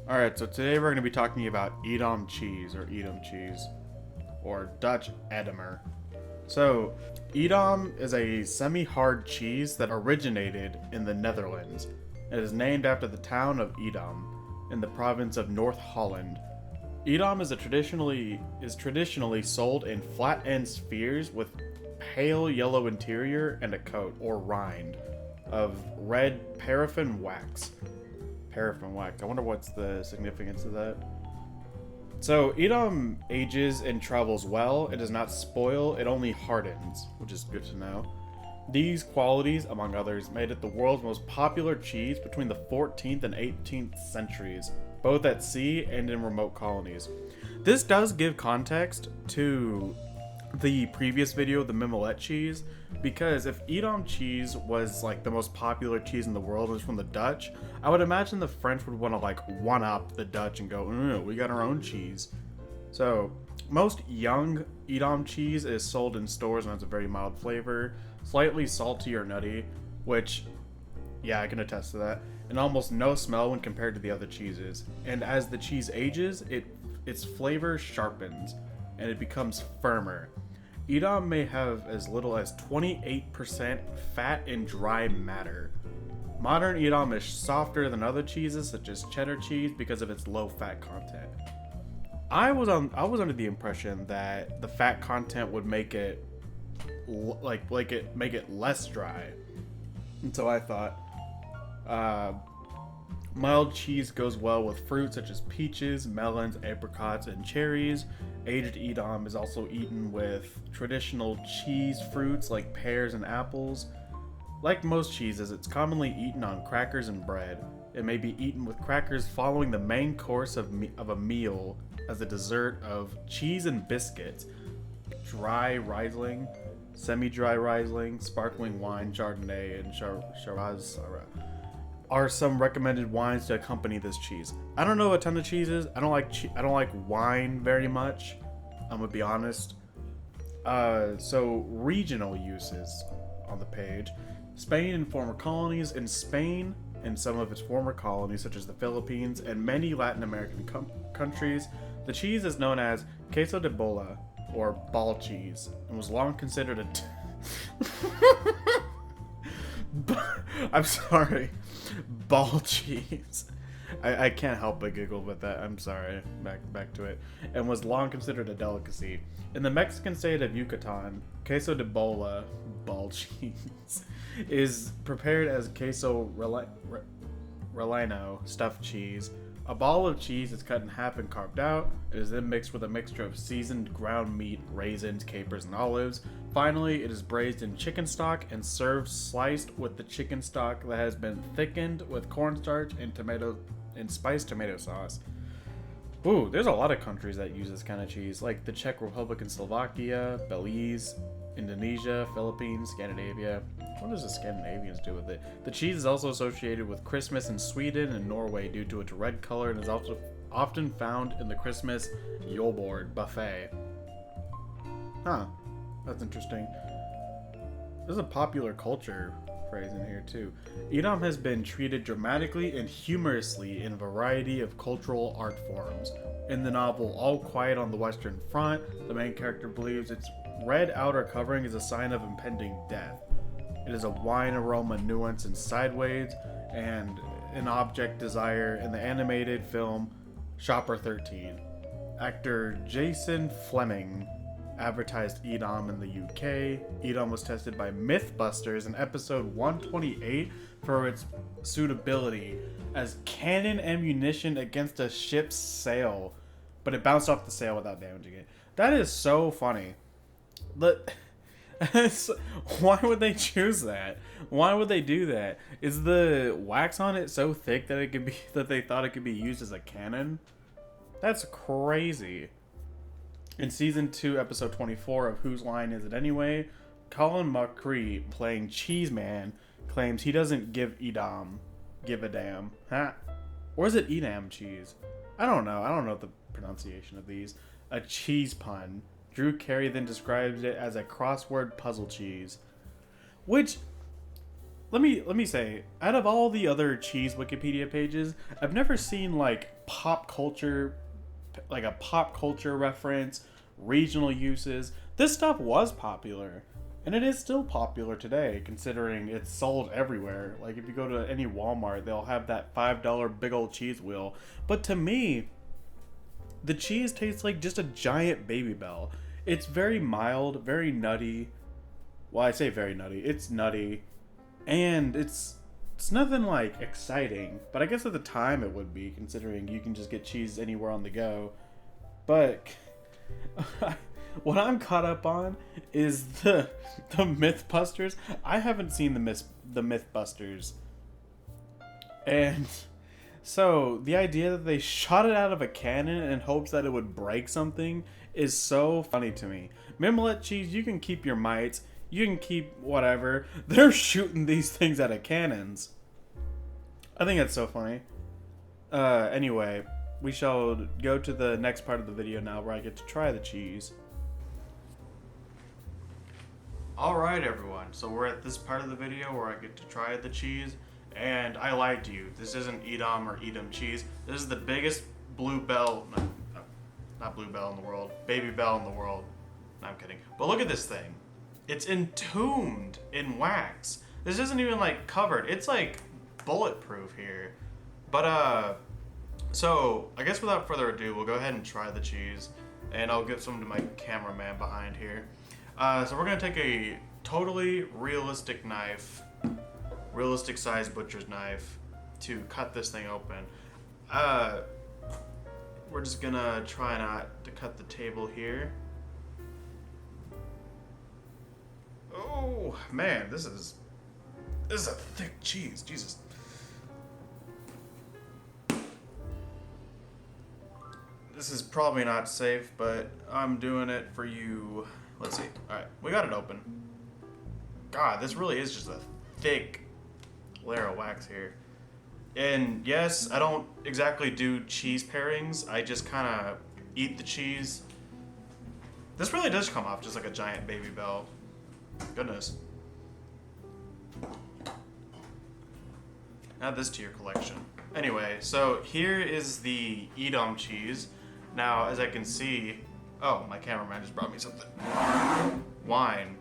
Alright, so today we're going to be talking about Edam cheese, or Dutch Edamer. So, Edam is a semi-hard cheese that originated in the Netherlands. It is named after the town of Edam in the province of North Holland. Edam is traditionally sold in flat end spheres with pale yellow interior and a coat, or rind, of red paraffin wax. Paraffin wax. I wonder what's the significance of that. So, Edam ages and travels well. It does not spoil, it only hardens, which is good to know. These qualities, among others, made it the world's most popular cheese between the 14th and 18th centuries, both at sea and in remote colonies. This does give context to the previous video, the Mimolette cheese, because if Edam cheese was like the most popular cheese in the world, was from the Dutch, I would imagine the French would want to like one up the Dutch and go, we got our own cheese. So most young Edam cheese is sold in stores and has a very mild flavor, slightly salty or nutty, which, yeah, I can attest to that, and almost no smell when compared to the other cheeses. And as the cheese ages, its flavor sharpens and it becomes firmer. Edam may have as little as 28% fat and dry matter. Modern Edam is softer than other cheeses such as cheddar cheese because of its low fat content. I was under the impression that the fat content would make it make it less dry. And so I thought mild cheese goes well with fruit such as peaches, melons, apricots, and cherries. Aged Edam is also eaten with traditional cheese fruits like pears and apples. Like most cheeses, it's commonly eaten on crackers and bread. It may be eaten with crackers following the main course of a meal as a dessert of cheese and biscuits, dry Riesling, semi-dry Riesling, sparkling wine, Chardonnay, and Shiraz are some recommended wines to accompany this cheese. I don't know a ton of cheeses. I don't like wine very much. I'm gonna be honest. So regional uses on the page: Spain and former colonies. In Spain and some of its former colonies, such as the Philippines and many Latin American countries, the cheese is known as queso de bola, or ball cheese, and was long considered a I'm sorry. Ball cheese. I can't help but giggle with that. I'm sorry. Back to it. And was long considered a delicacy. In the Mexican state of Yucatan, queso de bola, ball cheese, is prepared as queso relleno, stuffed cheese. A ball of cheese is cut in half and carved out. It is then mixed with a mixture of seasoned ground meat, raisins, capers, and olives. Finally, it is braised in chicken stock and served sliced with the chicken stock that has been thickened with cornstarch and spiced tomato sauce. Ooh, there's a lot of countries that use this kind of cheese, like the Czech Republic and Slovakia, Belize, Indonesia, Philippines, Scandinavia. What does the Scandinavians do with it? The cheese is also associated with Christmas in Sweden and Norway due to its red color, and is also often found in the Christmas julebord buffet. Huh, that's interesting. There's a popular culture phrase in here too. Edam has been treated dramatically and humorously in a variety of cultural art forms. In the novel All Quiet on the Western Front, the main character believes its red outer covering is a sign of impending death. It is a wine aroma nuanced and sideways, and an object desire in the animated film Shopper 13. Actor Jason Fleming advertised Edam in the UK. Edam was tested by Mythbusters in episode 128 for its suitability as cannon ammunition against a ship's sail, but it bounced off the sail without damaging it. That is so funny. Why would they choose that? Why would they do that? Is the wax on it so thick that they thought it could be used as a cannon? That's crazy. In season 2, episode 24 of Whose Line Is It Anyway, Colin McCree, playing Cheeseman, claims he doesn't give a damn. Huh? Or is it Edam cheese? I don't know the pronunciation of these. A cheese pun. Drew Carey then describes it as a crossword puzzle cheese. Which, let me say, out of all the other cheese Wikipedia pages, I've never seen like pop culture, like a pop culture reference, regional uses. This stuff was popular, and it is still popular today, considering it's sold everywhere. Like if you go to any Walmart, they'll have that $5 big old cheese wheel. But to me, the cheese tastes like just a giant Baby Bell. It's very mild, very nutty. Well, I say very nutty. It's nutty, and it's nothing like exciting. But I guess at the time it would be, considering you can just get cheese anywhere on the go. But what I'm caught up on is the Mythbusters. I haven't seen the Mythbusters, and so the idea that they shot it out of a cannon in hopes that it would break something is so funny to me. Mimolette cheese, you can keep your mites, you can keep whatever. They're shooting these things out of cannons. I think that's so funny. Anyway, we shall go to the next part of the video now where I get to try the cheese. Alright everyone, so we're at this part of the video where I get to try the cheese, and I lied to you. This isn't Edam or Edam cheese. This is the biggest blue bell, not blue bell in the world, baby bell in the world. No, I'm kidding. But look at this thing. It's entombed in wax. This isn't even like covered. It's like bulletproof here. But so I guess without further ado, we'll go ahead and try the cheese, and I'll give some to my cameraman behind here. So we're gonna take a totally realistic knife, realistic size butcher's knife, to cut this thing open. We're just gonna try not to cut the table here. Oh man, this is a thick cheese, Jesus. This is probably not safe, but I'm doing it for you. Let's see. Alright, we got it open. God, this really is just a thick layer of wax here. And yes, I don't exactly do cheese pairings. I just kind of eat the cheese. This really does come off just like a giant Baby Bell. Goodness. Add this to your collection. Anyway, so here is the Edam cheese. Now, as I can see, oh, my cameraman just brought me something. Wine.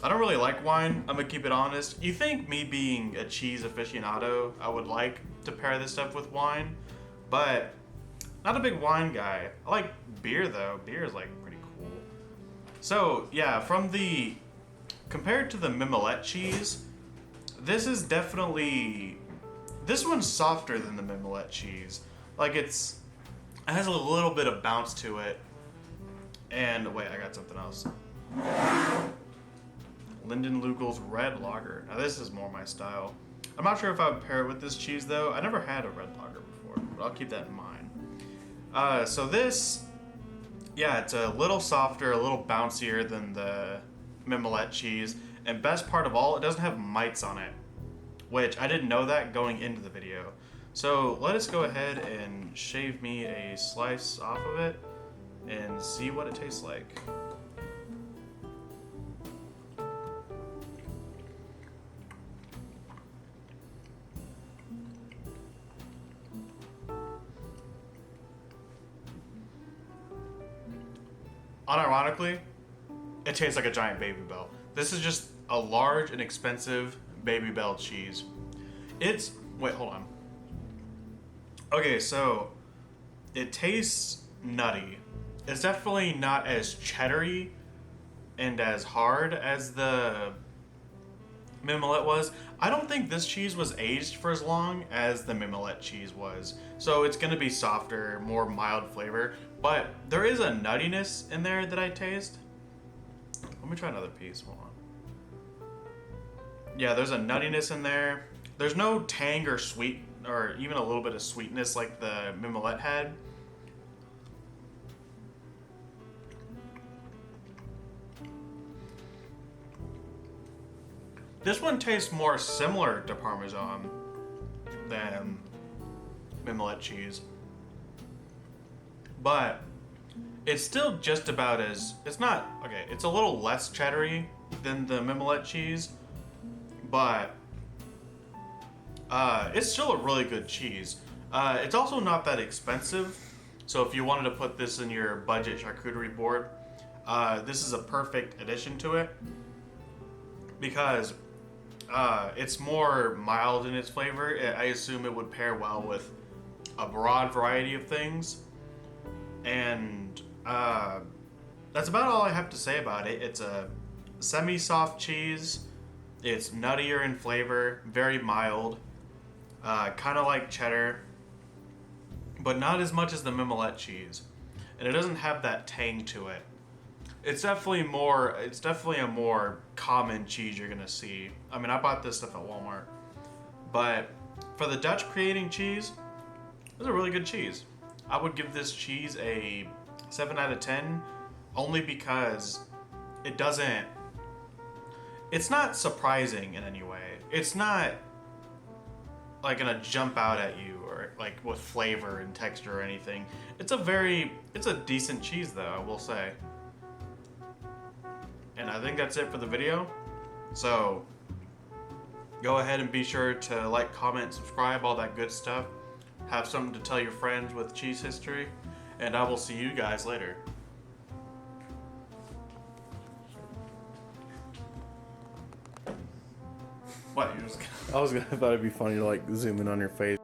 I don't really like wine, I'm gonna keep it honest. You think me being a cheese aficionado, I would like to pair this stuff with wine, but not a big wine guy. I like beer though. Beer is like pretty cool. So yeah, compared to the Mimolette cheese, this is definitely, this one's softer than the Mimolette cheese. Like it has a little bit of bounce to it. And wait, I got something else. Linden Lugel's Red Lager. Now this is more my style. I'm not sure if I would pair it with this cheese though. I never had a red lager before, but I'll keep that in mind. So this, yeah, it's a little softer, a little bouncier than the Mimolette cheese. And best part of all, it doesn't have mites on it, which I didn't know that going into the video. So let us go ahead and shave me a slice off of it and see what it tastes like. Unironically, it tastes like a giant Baby Bell. This is just a large and expensive Baby Bell cheese. Wait, hold on. Okay, so it tastes nutty. It's definitely not as cheddary and as hard as the Mimolette was. I don't think this cheese was aged for as long as the Mimolette cheese was. So it's gonna be softer, more mild flavor, but there is a nuttiness in there that I taste. Let me try another piece, hold on. Yeah, there's a nuttiness in there. There's no tang or sweet, or even a little bit of sweetness like the Mimolette had. This one tastes more similar to Parmesan than Mimolette cheese. But it's still just about as, it's not, okay, it's a little less cheddary than the Mimolette cheese, but it's still a really good cheese. It's also not that expensive, so if you wanted to put this in your budget charcuterie board, this is a perfect addition to it because it's more mild in its flavor. I assume it would pair well with a broad variety of things, and that's about all I have to say about it. It's a semi-soft cheese. It's nuttier in flavor, very mild, kind of like cheddar, but not as much as the Mimolette cheese, and it doesn't have that tang to it. It's definitely a more common cheese you're gonna see. I mean, I bought this stuff at Walmart, but for the Dutch creating cheese, it's a really good cheese. I would give this cheese a 7 out of 10, only because it's not surprising in any way. It's not like gonna jump out at you or like with flavor and texture or anything. It's a decent cheese though, I will say. And I think that's it for the video. So go ahead and be sure to like, comment, subscribe, all that good stuff. Have something to tell your friends with cheese history, and I will see you guys later. What, you just I thought it'd be funny to like zoom in on your face.